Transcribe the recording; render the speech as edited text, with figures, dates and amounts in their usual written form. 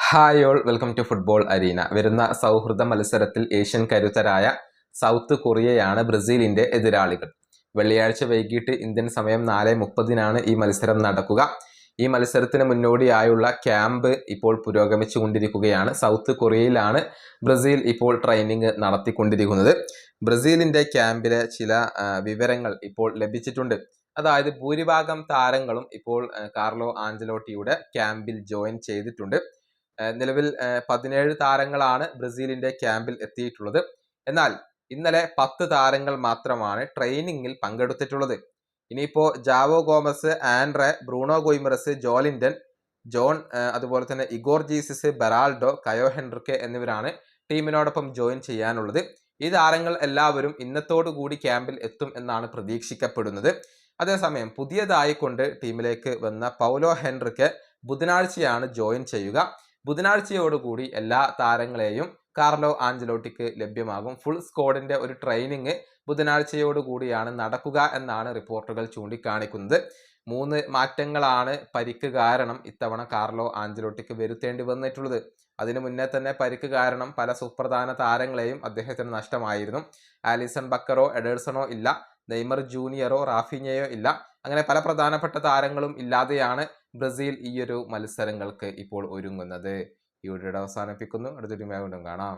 Hi all welcome to football arena. വരുന്ന സൗഹൃദ മത്സരത്തിൽ ഏഷ്യൻ കരുത്തരായ സൗത്ത് കൊറിയയാണ് ബ്രസീലിന്റെ എതിരാളികൾ. വെള്ളിയാഴ്ച വൈകിട്ട് ഇന്ത്യൻ സമയം 4:30 ഈ മത്സരം നടക്കുക. ഈ മത്സരത്തിന് മുന്നോടിയായുള്ള ക്യാമ്പ് ഇപ്പോൾ പുരോഗമിച്ചുകൊണ്ടിരിക്കുകയാണ്. സൗത്ത് കൊറിയയിലാണ് ബ്രസീൽ ഇപ്പോൾ ട്രെയിനിങ് നടത്തിക്കൊണ്ടിരിക്കുന്നത്. ബ്രസീലിന്റെ ക്യാമ്പിലെ ചില വിവരങ്ങൾ ഇപ്പോൾ ലഭിച്ചിട്ടുണ്ട്. അതായത് ഭൂരിഭാഗം താരങ്ങളും ഇപ്പോൾ കാർലോ ആഞ്ചലോട്ടിയുടെ ക്യാമ്പിൽ ജോയിൻ ചെയ്തിട്ടുണ്ട്. നിലവിൽ 17 താരങ്ങളാണ് ബ്രസീലിന്റെ ക്യാമ്പിൽ എത്തിയിട്ടുള്ളത്. എന്നാൽ ഇന്നലെ 10 താരങ്ങൾ മാത്രമാണ് ട്രെയിനിങ്ങിൽ പങ്കെടുത്തിട്ടുള്ളത്. ഇനിയിപ്പോ ജാവോ ഗോമസ്, ആൻഡ്രെ, ബ്രൂണോ ഗൊയ്മറസ്, ജോലിൻഡൻ, ജോൺ, അതുപോലെ തന്നെ ഇഗോർ ജീസസ്, ബെറാൾഡോ, കയോ ഹെൻറിക്കെ എന്നിവരാണ് ടീമിനോടൊപ്പം ജോയിൻ ചെയ്യാനുള്ളത്. ഈ താരങ്ങൾ എല്ലാവരും ഇന്നത്തോടു കൂടി ക്യാമ്പിൽ എത്തും എന്നാണ് പ്രതീക്ഷിക്കപ്പെടുന്നത്. അതേസമയം പുതിയതായി കൊണ്ട് ടീമിലേക്ക് വന്ന പൗലോ ഹെൻറിക്കെ ബുധനാഴ്ചയാണ് ജോയിൻ ചെയ്യുക. ബുധനാഴ്ചയോടുകൂടി എല്ലാ താരങ്ങളെയും കാർലോ ആഞ്ചലോട്ടിക്ക് ലഭ്യമാകും. ഫുൾ സ്ക്വാഡിന്റെ ഒരു ട്രെയിനിങ് ബുധനാഴ്ചയോടുകൂടിയാണ് നടക്കുക എന്നാണ് റിപ്പോർട്ടുകൾ ചൂണ്ടിക്കാണിക്കുന്നത്. 3 മാറ്റങ്ങളാണ് പരിക്ക് കാരണം ഇത്തവണ കാർലോ ആഞ്ചലോട്ടിക്ക് വരുത്തേണ്ടി വന്നിട്ടുള്ളത്. അതിനു മുന്നേ തന്നെ പരിക്ക് കാരണം പല സുപ്രധാന താരങ്ങളെയും അദ്ദേഹത്തിന് നഷ്ടമായിരുന്നു. ആലിസൺ ബക്കറോ എഡേഴ്സണോ ഇല്ല, നെയ്മർ ജൂനിയറോ റാഫിഞ്ഞയോ ഇല്ല. അങ്ങനെ പല പ്രധാനപ്പെട്ട താരങ്ങളും ഇല്ലാതെയാണ് ബ്രസീൽ ഈ ഒരു മത്സരങ്ങൾക്ക് ഇപ്പോൾ ഒരുങ്ങുന്നത്. ഈ വീഡിയോ അവസാനിപ്പിക്കുന്നു. അടുത്തൊരു വീണ്ടും കാണാം.